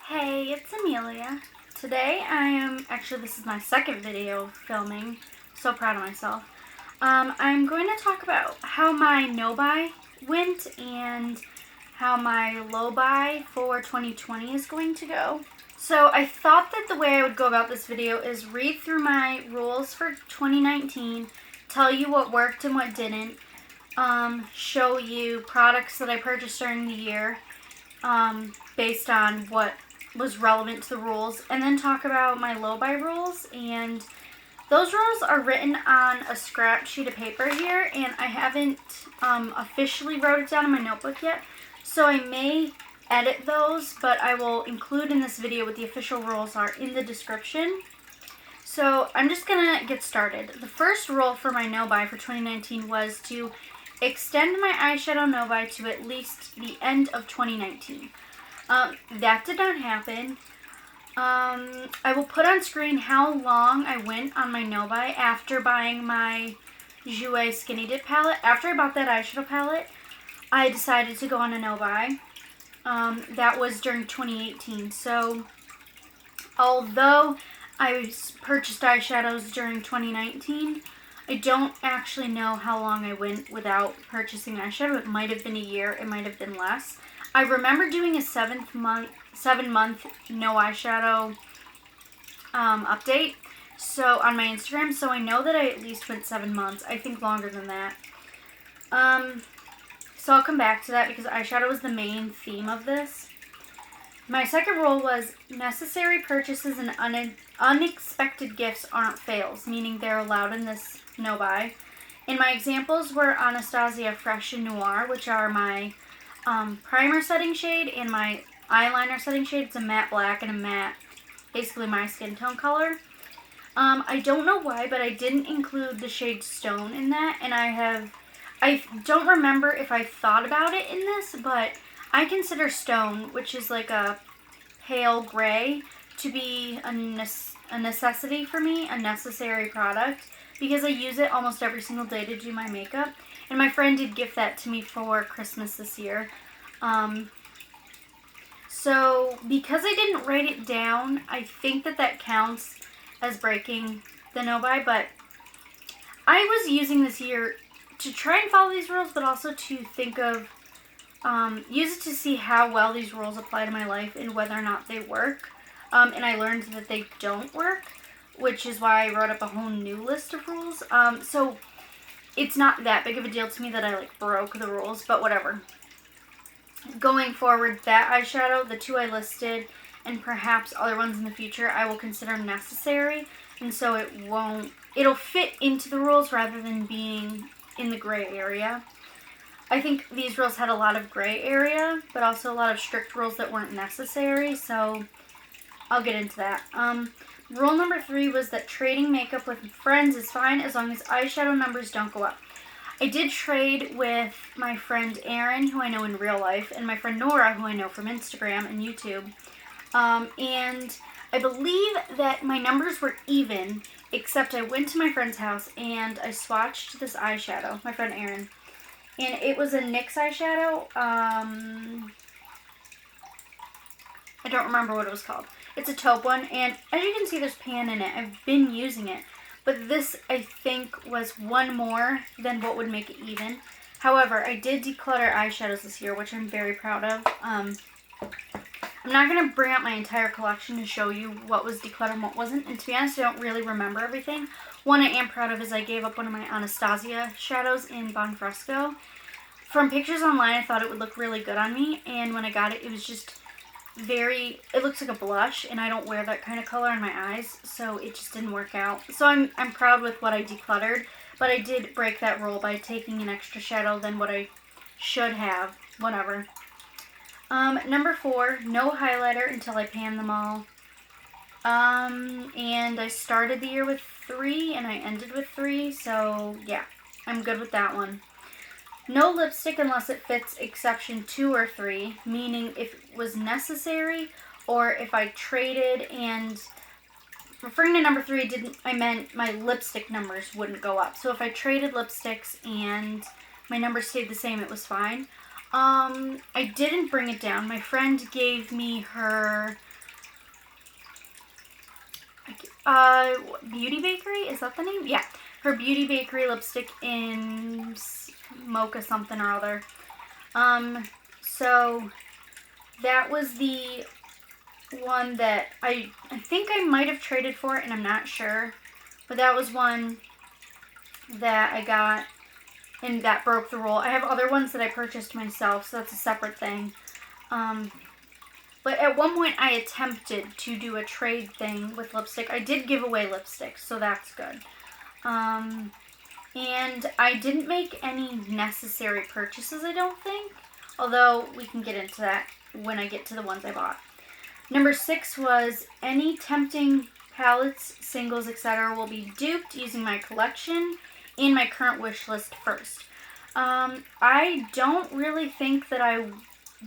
Hey, it's Amelia. Today this is my second video filming. So proud of myself. I'm going to talk about how my no-buy went and how my low-buy for 2020 is going to go. So I thought that the way I would go about this video is read through my rules for 2019, tell you what worked and what didn't, show you products that I purchased during the year based on what was relevant to the rules, and then talk about my low-buy rules. And those rules are written on a scrap sheet of paper here, and I haven't officially wrote it down in my notebook yet, so I may edit those, but I will include in this video what the official rules are in the description. So I'm just gonna get started. The first rule for my no-buy for 2019 was to extend my eyeshadow no-buy to at least the end of 2019. That did not happen. I will put on screen how long I went on my no-buy after buying my Jouer Skinny Dip palette. After I bought that eyeshadow palette, I decided to go on a no-buy. That was during 2018. So, although I purchased eyeshadows during 2019, I don't actually know how long I went without purchasing eyeshadow. It might have been a year. It might have been less. I remember doing a 7-month no eyeshadow update on my Instagram, so I know that I at least went 7 months. I think longer than that. So I'll come back to that because eyeshadow was the main theme of this. My second rule was necessary purchases and unexpected gifts aren't fails, meaning they're allowed in this no-buy. And my examples were Anastasia Fresh and Noir, which are my primer setting shade and my eyeliner setting shade. It's a matte black and a matte, basically my skin tone color. I don't know why, but I didn't include the shade Stone in that, and I don't remember if I thought about it in this, but I consider Stone, which is like a pale gray, to be a necessity for me, a necessary product, because I use it almost every single day to do my makeup. And my friend did gift that to me for Christmas this year. So because I didn't write it down, I think that counts as breaking the no-buy. But I was using this year to try and follow these rules, but also to think of, use it to see how well these rules apply to my life and whether or not they work. And I learned that they don't work, which is why I wrote up a whole new list of rules. So it's not that big of a deal to me that I broke the rules, but whatever. Going forward, that eyeshadow, the two I listed, and perhaps other ones in the future, I will consider necessary, and so it'll fit into the rules rather than being in the gray area. I think these rules had a lot of gray area, but also a lot of strict rules that weren't necessary, so I'll get into that. Rule number 3 was that trading makeup with friends is fine as long as eyeshadow numbers don't go up. I did trade with my friend Erin, who I know in real life, and my friend Nora, who I know from Instagram and YouTube. And I believe that my numbers were even, except I went to my friend's house and I swatched this eyeshadow, my friend Erin. And it was a NYX eyeshadow. I don't remember what it was called. It's a taupe one, and as you can see, there's pan in it. I've been using it, but this, I think, was one more than what would make it even. However, I did declutter eyeshadows this year, which I'm very proud of. I'm not going to bring out my entire collection to show you what was decluttered and what wasn't, and to be honest, I don't really remember everything. One I am proud of is I gave up one of my Anastasia shadows in Bon Fresco. From pictures online, I thought it would look really good on me, and when I got it, it was just it looks like a blush, and I don't wear that kind of color in my eyes, so it just didn't work out. So I'm proud with what I decluttered, but I did break that rule by taking an extra shadow than what I should have. Whatever. Number 4, no highlighter until I pan them all. And I started the year with 3, and I ended with 3, so yeah, I'm good with that one. No lipstick unless it fits exception 2 or 3, meaning if it was necessary or if I traded. And referring to number 3, I meant my lipstick numbers wouldn't go up. So if I traded lipsticks and my numbers stayed the same, it was fine. I didn't bring it down. My friend gave me her Beauty Bakery, is that the name? Yeah, her Beauty Bakery lipstick in mocha something or other. So that was the one that I think I might have traded for it, and I'm not sure, but that was one that I got, and that broke the rule. I have other ones that I purchased myself, so that's a separate thing. But at one point I attempted to do a trade thing with lipstick. I did give away lipstick, so that's good. And I didn't make any necessary purchases, I don't think. Although we can get into that when I get to the ones I bought. Number 6 was any tempting palettes, singles, etc. will be duped using my collection and my current wish list first. I don't really think that I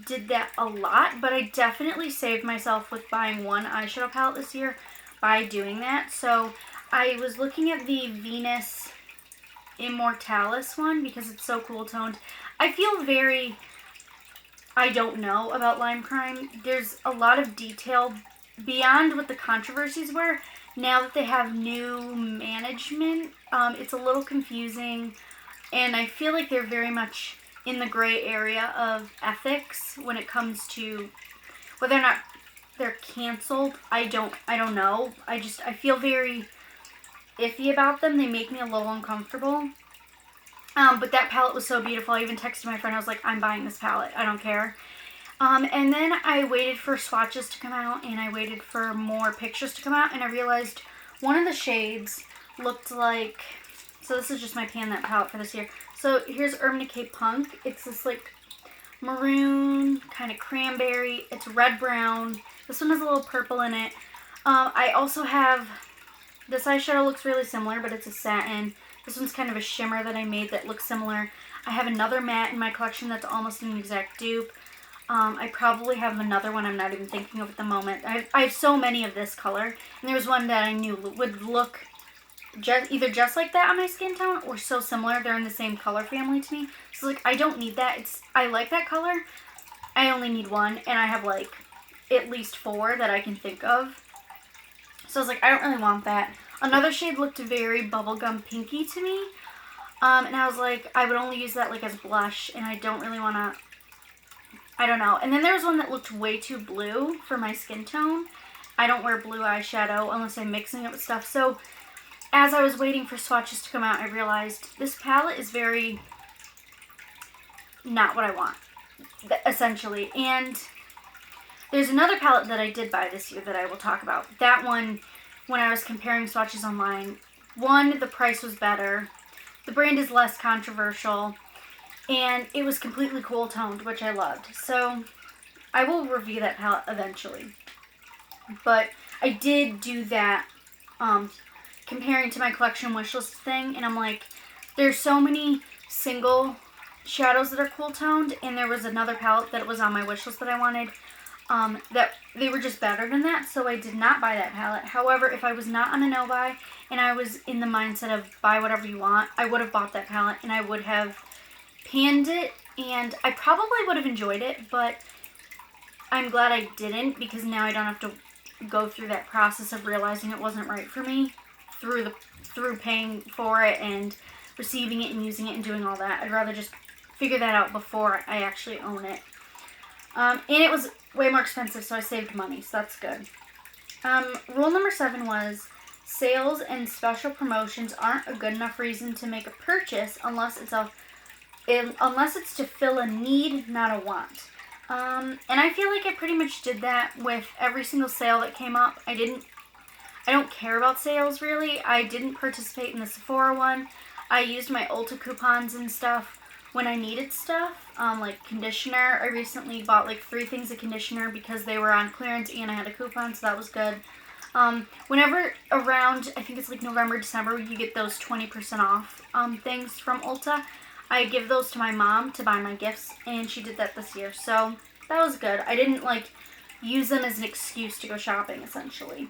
did that a lot, but I definitely saved myself with buying one eyeshadow palette this year by doing that. So I was looking at the Venus Immortalis one because it's so cool toned. I feel very, I don't know about Lime Crime. There's a lot of detail beyond what the controversies were. Now that they have new management, it's a little confusing, and I feel like they're very much in the gray area of ethics when it comes to whether or not they're canceled. I don't know. I feel very iffy about them. They make me a little uncomfortable. But that palette was so beautiful. I even texted my friend. I was like, I'm buying this palette. I don't care. And then I waited for swatches to come out, and I waited for more pictures to come out, and I realized one of the shades looked like, so this is just my Pan That palette for this year. So here's Urban Decay Punk. It's this like maroon, kind of cranberry. It's red-brown. This one has a little purple in it. I also have, this eyeshadow looks really similar, but it's a satin. This one's kind of a shimmer that I made that looks similar. I have another matte in my collection that's almost an exact dupe. I probably have another one I'm not even thinking of at the moment. I have so many of this color. And there was one that I knew would look either just like that on my skin tone or so similar. They're in the same color family to me. So like, I don't need that. I like that color. I only need one. And I have like at least 4 that I can think of. So I was like, I don't really want that. Another shade looked very bubblegum pinky to me. And I was like, I would only use that like as blush, and I don't really want to, I don't know. And then there was one that looked way too blue for my skin tone. I don't wear blue eyeshadow unless I'm mixing it with stuff. So as I was waiting for swatches to come out, I realized this palette is very not what I want, essentially. And there's another palette that I did buy this year that I will talk about. That one, when I was comparing swatches online, one, the price was better. The brand is less controversial. And it was completely cool toned, which I loved. So I will review that palette eventually. But I did do that comparing to my collection wishlist thing. And I'm like, there's so many single shadows that are cool toned. And there was another palette that was on my wishlist that I wanted. That they were just better than that, so I did not buy that palette. However, if I was not on a no-buy and I was in the mindset of buy whatever you want, I would have bought that palette and I would have panned it, and I probably would have enjoyed it, but I'm glad I didn't, because now I don't have to go through that process of realizing it wasn't right for me through paying for it and receiving it and using it and doing all that. I'd rather just figure that out before I actually own it. And it was way more expensive, so I saved money, so that's good. Rule number 7 was sales and special promotions aren't a good enough reason to make a purchase unless it's to fill a need, not a want. And I feel like I pretty much did that with every single sale that came up. I don't care about sales, really. I didn't participate in the Sephora one. I used my Ulta coupons and stuff when I needed stuff, like conditioner. I recently bought like 3 things of conditioner because they were on clearance and I had a coupon, so that was good. Whenever around, I think it's like November, December, you get those 20% off things from Ulta, I give those to my mom to buy my gifts, and she did that this year, so that was good. I didn't like use them as an excuse to go shopping, essentially.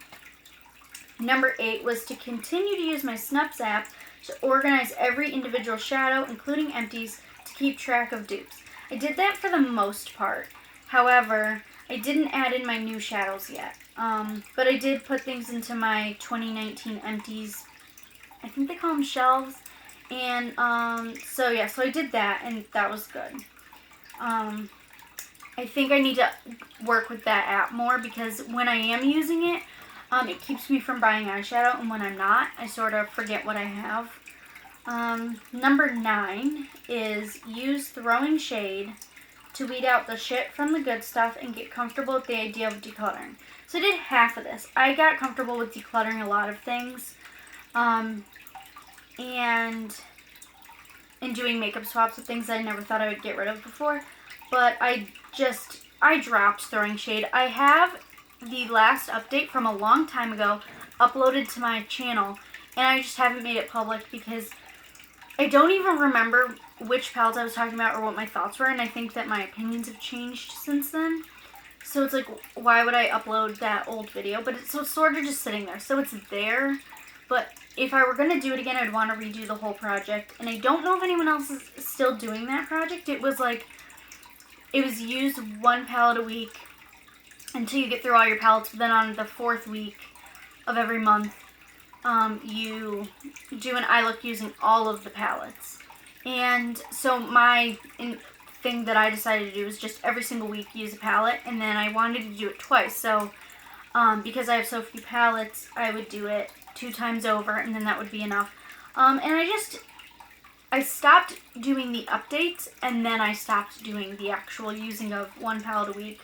Number 8 was to continue to use my Snups app to organize every individual shadow, including empties, to keep track of dupes. I did that for the most part. However, I didn't add in my new shadows yet. But I did put things into my 2019 empties. I think they call them shelves. And so yeah, so I did that, and that was good. I think I need to work with that app more, because when I am using it, it keeps me from buying eyeshadow, and when I'm not, I sort of forget what I have. Number 9 is use throwing shade to weed out the shit from the good stuff and get comfortable with the idea of decluttering. So I did half of this. I got comfortable with decluttering a lot of things, and doing makeup swaps with things I never thought I would get rid of before. But I dropped throwing shade. I have the last update from a long time ago uploaded to my channel, and I just haven't made it public because I don't even remember which palettes I was talking about or what my thoughts were, and I think that my opinions have changed since then. So it's like, why would I upload that old video? But it's sort of just sitting there. So it's there, but if I were going to do it again, I'd want to redo the whole project. And I don't know if anyone else is still doing that project. It was use one palette a week until you get through all your palettes. But then on the 4th week of every month, you do an eye look using all of the palettes. And so my thing that I decided to do is just every single week use a palette, and then I wanted to do it twice. So because I have so few palettes, I would do it 2 times over, and then that would be enough. And I stopped doing the updates, and then I stopped doing the actual using of one palette a week.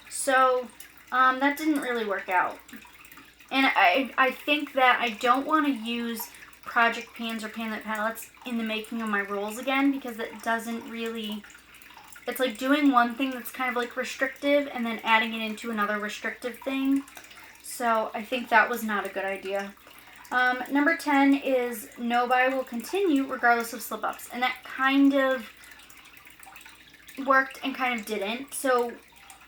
So that didn't really work out. And I think that I don't want to use project pans or panlet palettes in the making of my rolls again, because it doesn't really, it's like doing one thing that's kind of like restrictive and then adding it into another restrictive thing. So I think that was not a good idea. Number 10 is no buy will continue regardless of slip-ups. And that kind of worked and kind of didn't. So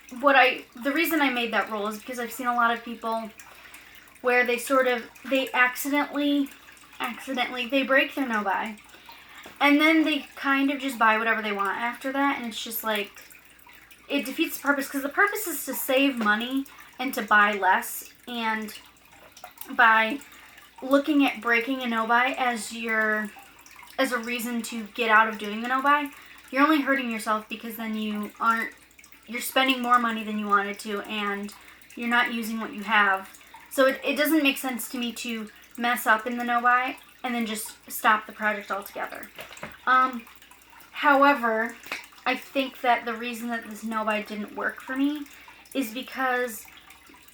the reason I made that rule is because I've seen a lot of people where they accidentally they break their no buy, and then they kind of just buy whatever they want after that, and it's just like, it defeats the purpose, because the purpose is to save money and to buy less. And by looking at breaking a no buy as a reason to get out of doing the no buy, you're only hurting yourself, because then you're spending more money than you wanted to, and you're not using what you have. So it doesn't make sense to me to mess up in the no buy and then just stop the project altogether. However, I think that the reason that this no buy didn't work for me is because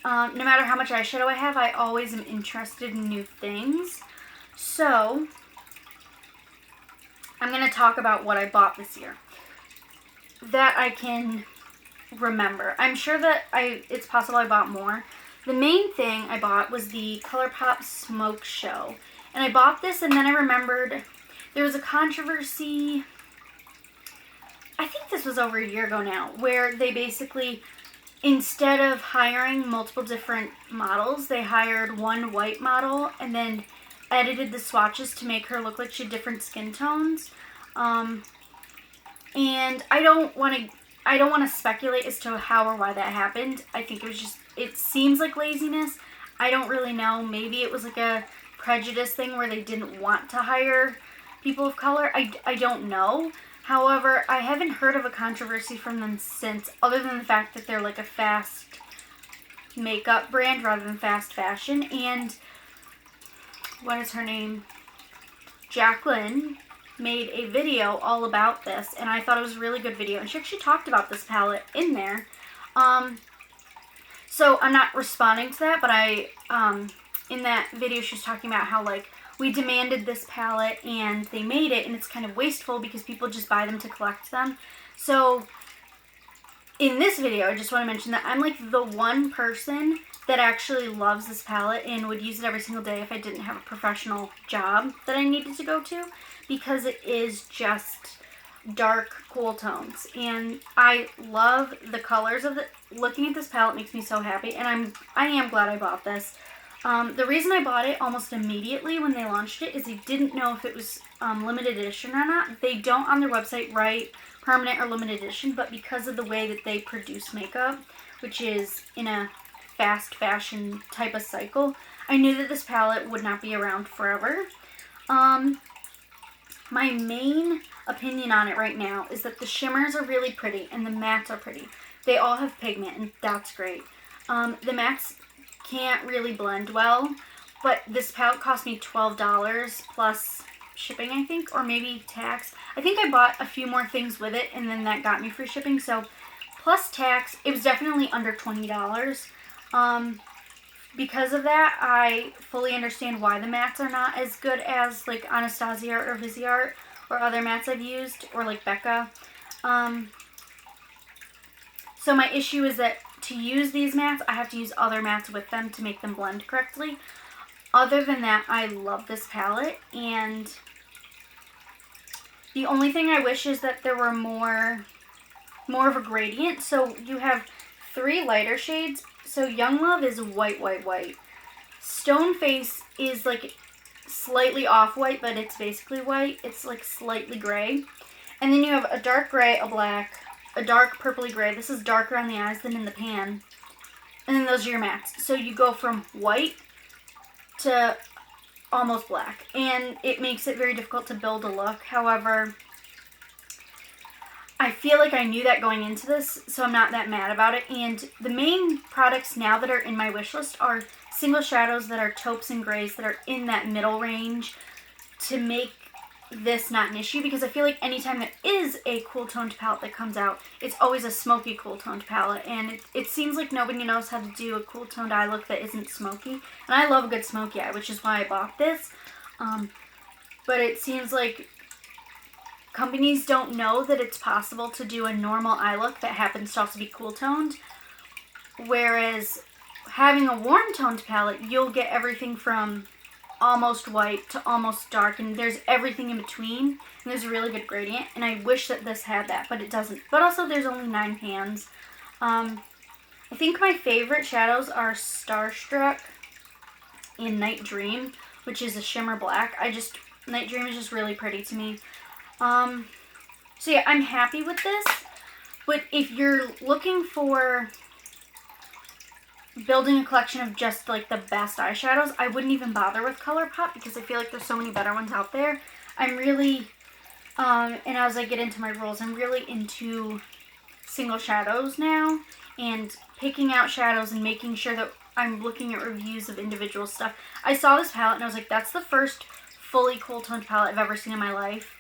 no matter how much eyeshadow I have, I always am interested in new things. So I'm going to talk about what I bought this year that I can remember. I'm sure that it's possible I bought more. The main thing I bought was the Colourpop Smoke Show. And I bought this, and then I remembered there was a controversy, I think this was over a year ago now, where they basically, instead of hiring multiple different models, they hired one white model and then edited the swatches to make her look like she had different skin tones. And I don't want to speculate as to how or why that happened. I think it seems like laziness. I don't really know. Maybe it was like a prejudice thing where they didn't want to hire people of color. I don't know. However, I haven't heard of a controversy from them since, other than the fact that they're like a fast makeup brand rather than fast fashion. And what is her name? Jacqueline made a video all about this, and I thought it was a really good video, and she actually talked about this palette in there. So I'm not responding to that, but in that video she was talking about how, like, we demanded this palette and they made it, and it's kind of wasteful because people just buy them to collect them. So in this video, I just want to mention that I'm like the one person that actually loves this palette and would use it every single day if I didn't have a professional job that I needed to go to, because it is just dark, cool tones. And I love the colors of it. Looking at this palette makes me so happy, and I am glad I bought this. The reason I bought it almost immediately when they launched it is I didn't know if it was limited edition or not. They don't on their website write permanent or limited edition, but because of the way that they produce makeup, which is in a fast fashion type of cycle, I knew that this palette would not be around forever. My main opinion on it right now is that the shimmers are really pretty and the mattes are pretty. They all have pigment and that's great. The mattes can't really blend well, but this palette cost me $12 plus shipping, I think, or maybe tax. I think I bought a few more things with it and then that got me free shipping, so plus tax, it was definitely under $20. Because of that, I fully understand why the mattes are not as good as like Anastasia or Viseart or other mattes I've used, or like Becca. So my issue is that to use these mattes, I have to use other mattes with them to make them blend correctly. Other than that, I love this palette, and the only thing I wish is that there were more of a gradient. So you have 3 lighter shades. So Young Love is white, white, white. Stone Face is like slightly off-white, but it's basically white. It's like slightly gray. And then you have a dark gray, a black, a dark purpley gray. This is darker on the eyes than in the pan. And then those are your mattes. So you go from white to almost black. And it makes it very difficult to build a look. However, I feel like I knew that going into this, so I'm not that mad about it. And the main products now that are in my wish list are single shadows that are taupes and grays that are in that middle range to make this not an issue, because I feel like anytime there is a cool toned palette that comes out, it's always a smoky cool toned palette, and it seems like nobody knows how to do a cool toned eye look that isn't smoky. And I love a good smoky eye, which is why I bought this. But it seems like companies don't know that it's possible to do a normal eye look that happens to also be cool toned. Whereas having a warm toned palette, you'll get everything from almost white to almost dark, and there's everything in between, and there's a really good gradient, and I wish that this had that, but it doesn't. But also there's only 9 pans. I think my favorite shadows are Starstruck and Night Dream, which is a shimmer black. Night Dream is just really pretty to me. So yeah, I'm happy with this, but if you're looking for building a collection of just like the best eyeshadows, I wouldn't even bother with Colourpop because I feel like there's so many better ones out there. I'm really, and as I get into my rules, I'm really into single shadows now and picking out shadows and making sure that I'm looking at reviews of individual stuff. I saw this palette and I was like, that's the first fully cool toned palette I've ever seen in my life.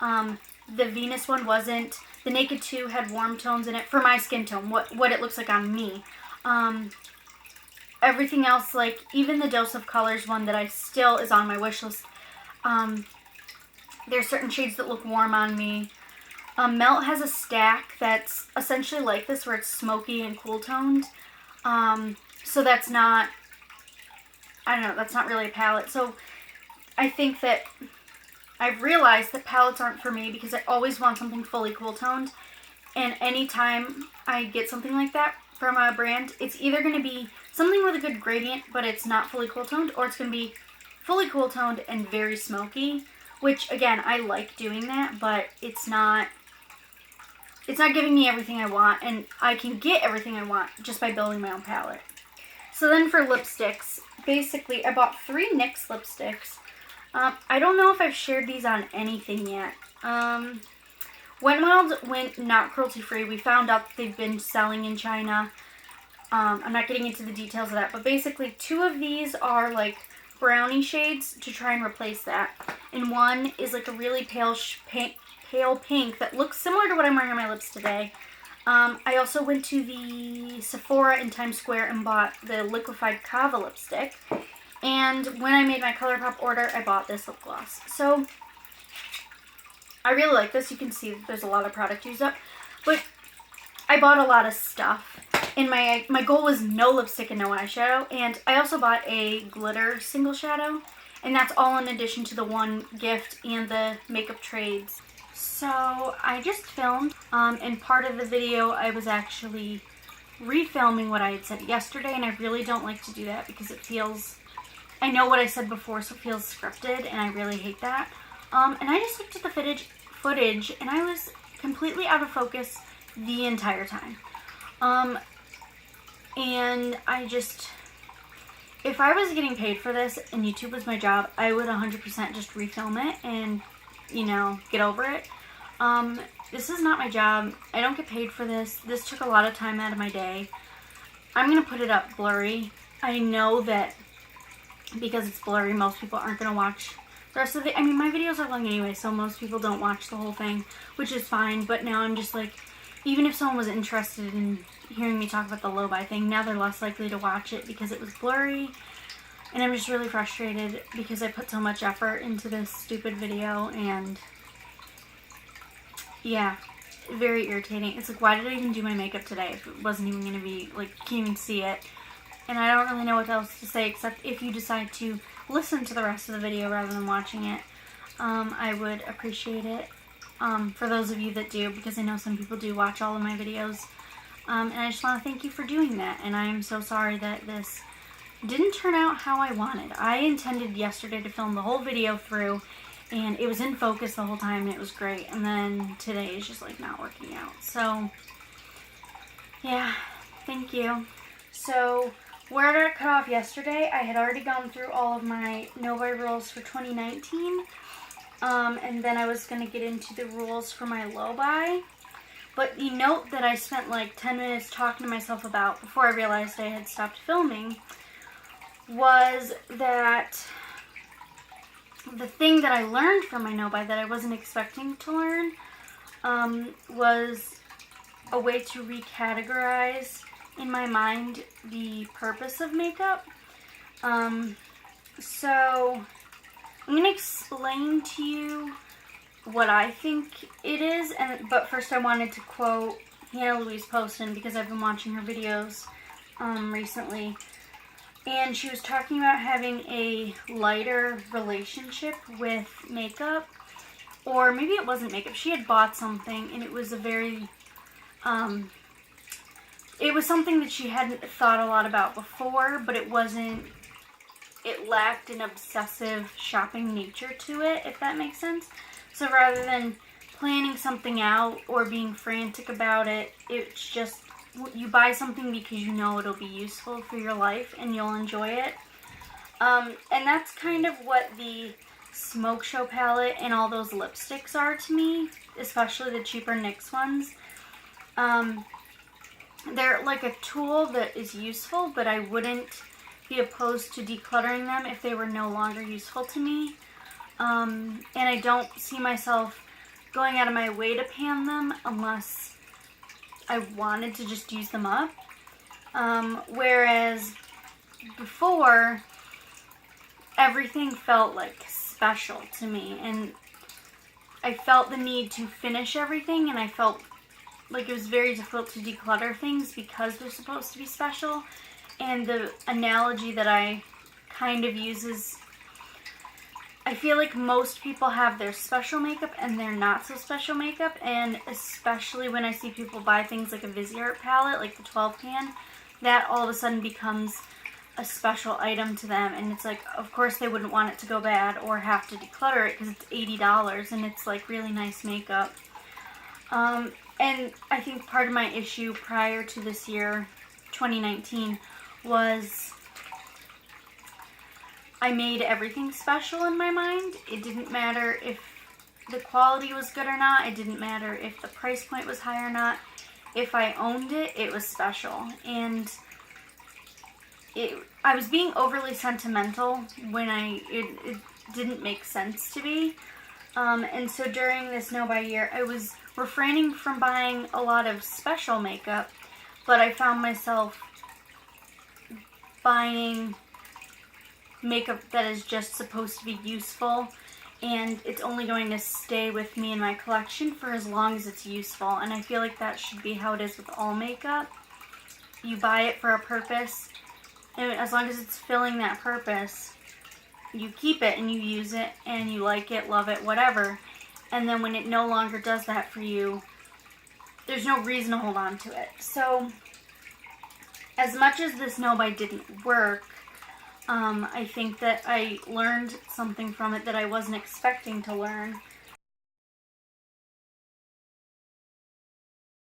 The Venus one wasn't. The Naked 2 had warm tones in it for my skin tone, what it looks like on me. Everything else, like even the Dose of Colors one that I still is on my wish list, there's certain shades that look warm on me. Melt has a stack that's essentially like this where it's smoky and cool toned. So that's not, I don't know, that's not really a palette. So I think that I've realized that palettes aren't for me because I always want something fully cool toned. And anytime I get something like that from a brand, it's either going to be something with a good gradient, but it's not fully cool toned, or it's going to be fully cool toned and very smoky, which again, I like doing that, but it's not giving me everything I want, and I can get everything I want just by building my own palette. So then for lipsticks, basically I bought 3 NYX lipsticks. I don't know if I've shared these on anything yet. Wet n Wild went not cruelty free. We found out that they've been selling in China. I'm not getting into the details of that, but basically 2 of these are like brownie shades to try and replace that. And one is like a really pale pink that looks similar to what I'm wearing on my lips today. I also went to the Sephora in Times Square and bought the liquefied Kava lipstick. And when I made my Colourpop order, I bought this lip gloss. So I really like this. You can see there's a lot of product used up. But I bought a lot of stuff. And my goal was no lipstick and no eyeshadow. And I also bought a glitter single shadow. And that's all in addition to the one gift and the makeup trades. So I just filmed. And part of the video I was actually refilming what I had said yesterday. And I really don't like to do that because it feels... I know what I said before, so it feels scripted, and I really hate that. And I just looked at the footage, and I was completely out of focus the entire time. And if I was getting paid for this and YouTube was my job, I would 100% just refilm it and, get over it. This is not my job. I don't get paid for this. This took a lot of time out of my day. I'm going to put it up blurry. I know that because it's blurry, most people aren't going to watch the rest of it. I mean, my videos are long anyway, so most people don't watch the whole thing, which is fine. But now I'm just like, even if someone was interested in hearing me talk about the low-buy thing, now they're less likely to watch it because it was blurry. And I'm just really frustrated because I put so much effort into this stupid video, and yeah, very irritating. It's like, why did I even do my makeup today if it wasn't even going to be, like, you can't even see it? And I don't really know what else to say except if you decide to listen to the rest of the video rather than watching it, I would appreciate it. For those of you that do, because I know some people do watch all of my videos. And I just want to thank you for doing that. And I am so sorry that this didn't turn out how I wanted. I intended yesterday to film the whole video through, and it was in focus the whole time, and it was great. And then today is just like not working out. So, yeah, thank you. So, where did I cut off yesterday? I had already gone through all of my no-buy rules for 2019. And then I was going to get into the rules for my low-buy. But the note that I spent like 10 minutes talking to myself about before I realized I had stopped filming was that the thing that I learned from my no-buy that I wasn't expecting to learn was a way to recategorize in my mind the purpose of makeup. So I'm going to explain to you what I think it is, but first I wanted to quote Hannah Louise Poston because I've been watching her videos recently, and she was talking about having a lighter relationship with makeup, or maybe it wasn't makeup. She had bought something, and it was a very, it was something that she hadn't thought a lot about before, but it lacked an obsessive shopping nature to it, if that makes sense. So rather than planning something out or being frantic about it, it's just you buy something because you know it'll be useful for your life and you'll enjoy it. And that's kind of what the Smoke Show palette and all those lipsticks are to me, especially the cheaper NYX ones. They're like a tool that is useful, but I wouldn't be opposed to decluttering them if they were no longer useful to me. And I don't see myself going out of my way to pan them unless I wanted to just use them up. Whereas before, everything felt like special to me, and I felt the need to finish everything, and I felt like it was very difficult to declutter things because they're supposed to be special. And the analogy that I kind of use is, I feel like most people have their special makeup and their not so special makeup, and especially when I see people buy things like a Viseart palette, like the 12 pan, that all of a sudden becomes a special item to them, and it's like, of course they wouldn't want it to go bad or have to declutter it because it's $80 and it's like really nice makeup. And I think part of my issue prior to this year, 2019, was I made everything special in my mind. It didn't matter if the quality was good or not. It didn't matter if the price point was high or not. If I owned it, it was special. And I was being overly sentimental when it didn't make sense to be. And so during this no-buy year, I was refraining from buying a lot of special makeup, but I found myself buying makeup that is just supposed to be useful, and it's only going to stay with me in my collection for as long as it's useful. And I feel like that should be how it is with all makeup. You buy it for a purpose, and as long as it's filling that purpose, you keep it and you use it and you like it, love it, whatever. And then when it no longer does that for you, there's no reason to hold on to it. So as much as this no-buy didn't work, I think that I learned something from it that I wasn't expecting to learn.